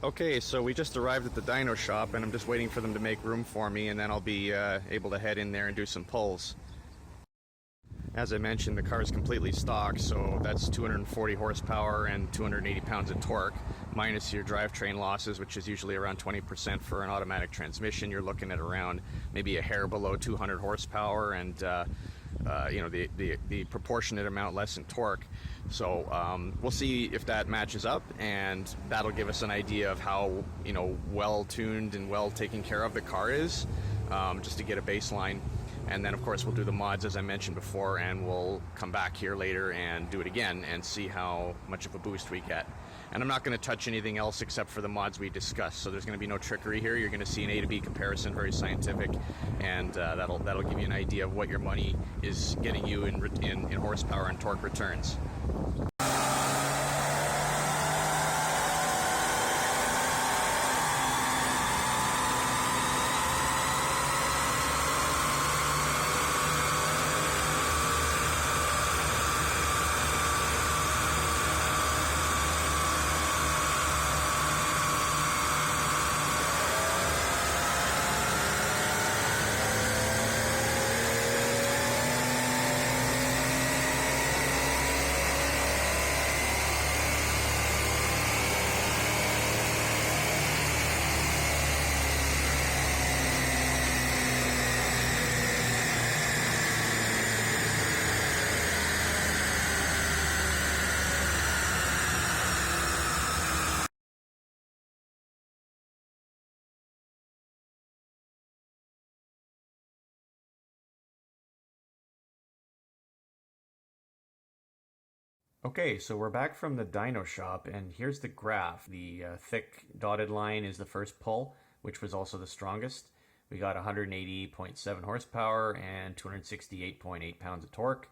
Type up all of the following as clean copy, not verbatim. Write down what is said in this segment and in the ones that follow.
Okay, so we just arrived at the dyno shop and I'm just waiting for them to make room for me, and then I'll be able to head in there and do some pulls. As I mentioned, the car is completely stock, so that's 240 horsepower and 280 pounds of torque, minus your drivetrain losses, which is usually around 20% for an automatic transmission. You're looking at around maybe a hair below 200 horsepower and you know, the proportionate amount less in torque. So we'll see if that matches up, and that'll give us an idea of how, you know, well tuned and well taken care of the car is, just to get a baseline. And then of course we'll do the mods as I mentioned before, and we'll come back here later and do it again and see how much of a boost we get. And I'm not going to touch anything else except for the mods we discussed, so there's going to be no trickery here. You're going to see an A to B comparison, very scientific, and that'll give you an idea of what your money is getting you in horsepower and torque returns. Okay, so we're back from the dyno shop, and here's the graph. The thick dotted line is the first pull, which was also the strongest. We got 180.7 horsepower and 268.8 pounds of torque.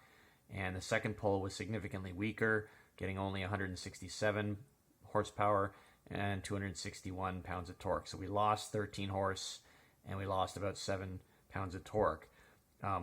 And the second pull was significantly weaker, getting only 167 horsepower and 261 pounds of torque. So we lost 13 horse and we lost about 7 pounds of torque,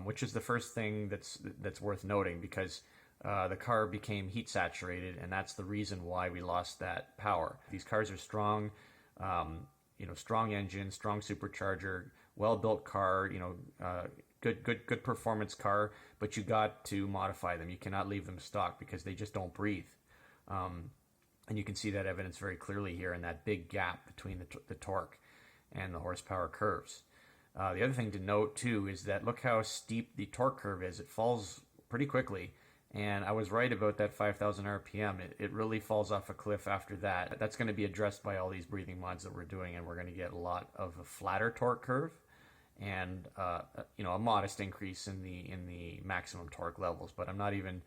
which is the first thing that's worth noting, because the car became heat saturated, and that's the reason why we lost that power. These cars are strong, you know, strong engine, strong supercharger, well-built car, you know, good performance car, but you got to modify them. You cannot leave them stock because they just don't breathe. And you can see that evidence very clearly here in that big gap between the torque and the horsepower curves. The other thing to note too is that look how steep the torque curve is. It falls pretty quickly. And I was right about that 5,000 RPM. It really falls off a cliff after that. That's going to be addressed by all these breathing mods that we're doing, and we're going to get a lot of a flatter torque curve and you know, a modest increase in the maximum torque levels. But I'm not even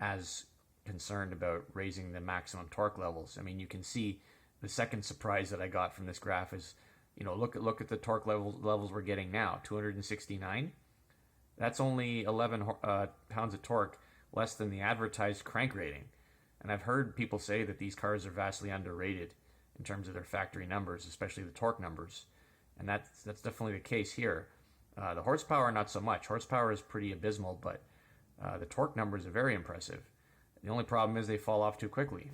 as concerned about raising the maximum torque levels. I mean, you can see the second surprise that I got from this graph is, you know, look at the torque levels we're getting now. 269. That's only 11 pounds of torque less than the advertised crank rating. And I've heard people say that these cars are vastly underrated in terms of their factory numbers, especially the torque numbers. And that's definitely the case here. The horsepower, not so much. Horsepower is pretty abysmal, but the torque numbers are very impressive. The only problem is they fall off too quickly.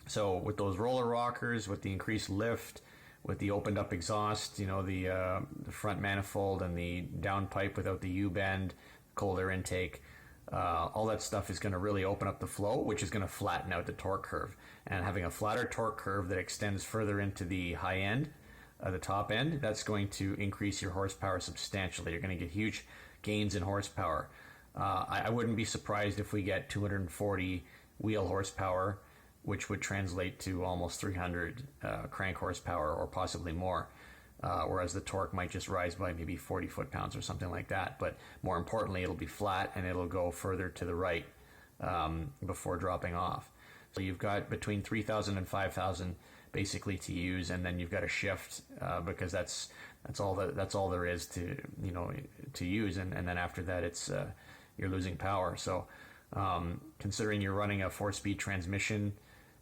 So with those roller rockers, with the increased lift, with the opened up exhaust, you know, the front manifold and the downpipe without the U-bend, cold air intake, all that stuff is going to really open up the flow, which is going to flatten out the torque curve. And having a flatter torque curve that extends further into the high end, the top end, that's going to increase your horsepower substantially. You're going to get huge gains in horsepower. I wouldn't be surprised if we get 240 wheel horsepower, which would translate to almost 300 crank horsepower or possibly more. Whereas the torque might just rise by maybe 40 foot-pounds or something like that. But more importantly, it'll be flat and it'll go further to the right before dropping off. So you've got between 3,000 and 5,000 basically to use, and then you've got to shift because that's all there is to, you know, to use, and then after that it's you're losing power. So considering you're running a 4-speed transmission,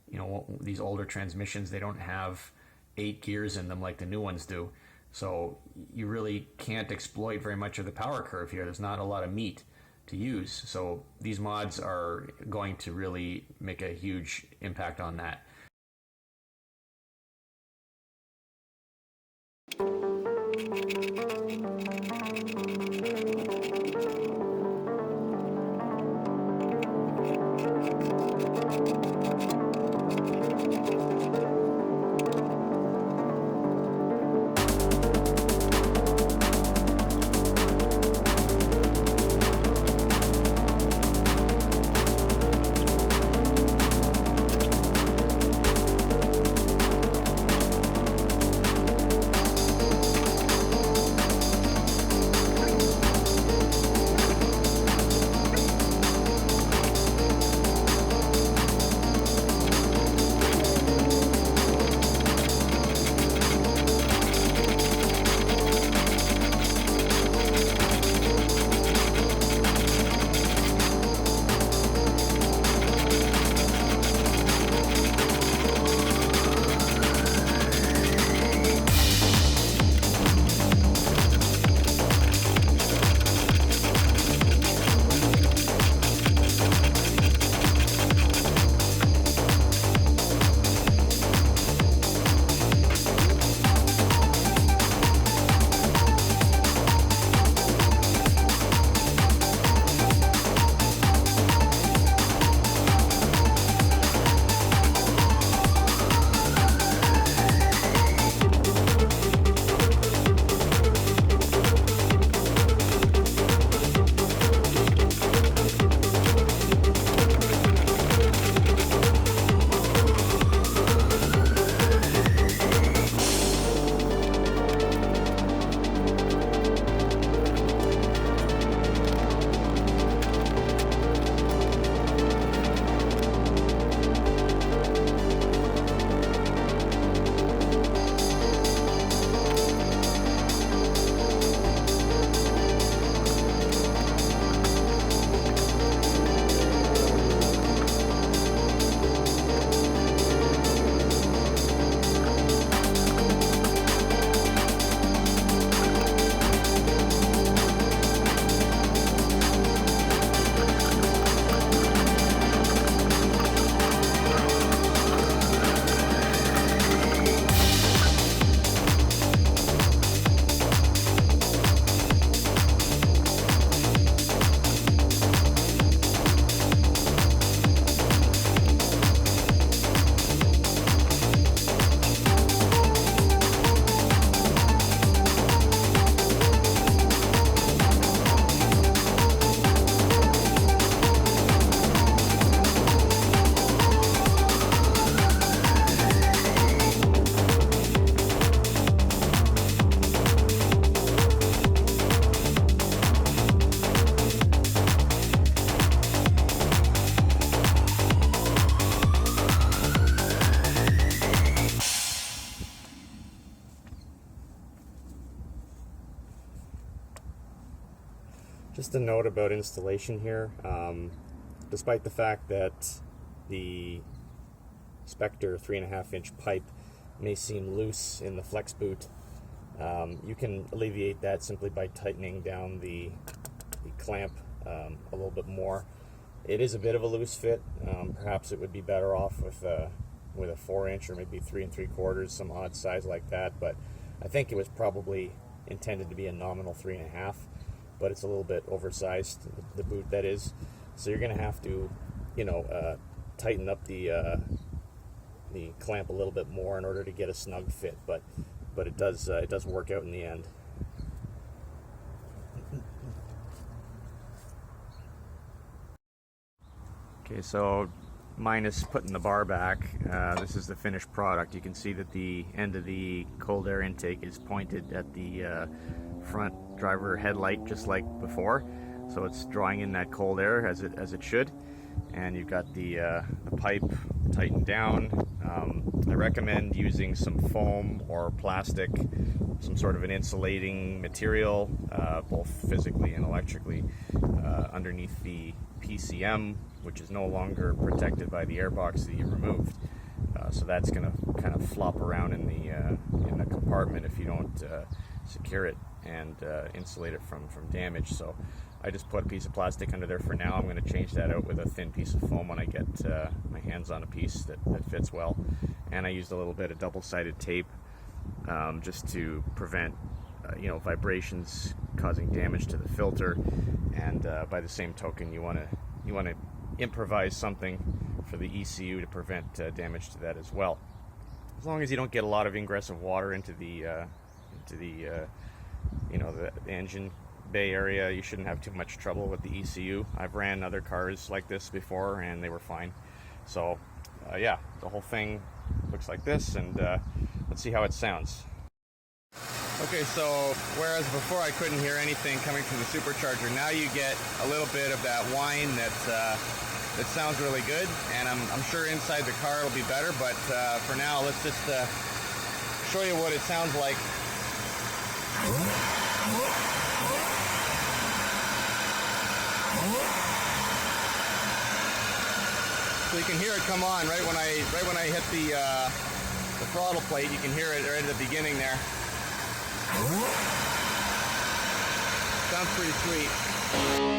you know, these older transmissions, they don't have 8 gears in them like the new ones do. So you really can't exploit very much of the power curve here. There's not a lot of meat to use. So these mods are going to really make a huge impact on that. Just a note about installation here. Despite the fact that the Spectre 3.5-inch pipe may seem loose in the flex boot, you can alleviate that simply by tightening down the clamp a little bit more. It is a bit of a loose fit. Perhaps it would be better off with a 4-inch or maybe 3 3/4, some odd size like that, but I think it was probably intended to be a nominal 3.5, but it's a little bit oversized, the boot that is. So you're going to have to, tighten up the clamp a little bit more in order to get a snug fit, but it does work out in the end. Okay, so minus putting the bar back, this is the finished product. You can see that the end of the cold air intake is pointed at the front driver headlight, just like before. So it's drawing in that cold air as it should, and you've got the pipe tightened down. I recommend using some foam or plastic, some sort of an insulating material, both physically and electrically, underneath the PCM, which is no longer protected by the airbox that you removed. So that's going to kind of flop around in the compartment if you don't secure it and insulate it from damage. So I just put a piece of plastic under there for now. I'm going to change that out with a thin piece of foam when I get my hands on a piece that fits well. And I used a little bit of double-sided tape just to prevent vibrations causing damage to the filter, and by the same token, you want to improvise something for the ECU to prevent damage to that as well. As long as you don't get a lot of ingress of water into the engine bay area, you shouldn't have too much trouble with the ECU. I've ran other cars like this before and they were fine. So yeah, the whole thing looks like this, and let's see how it sounds. Okay, so whereas before I couldn't hear anything coming from the supercharger, now you get a little bit of that whine that sounds really good, and I'm sure inside the car it'll be better, but for now let's just show you what it sounds like. So you can hear it come on right when I hit the throttle plate. You can hear it right at the beginning there. Sounds pretty sweet.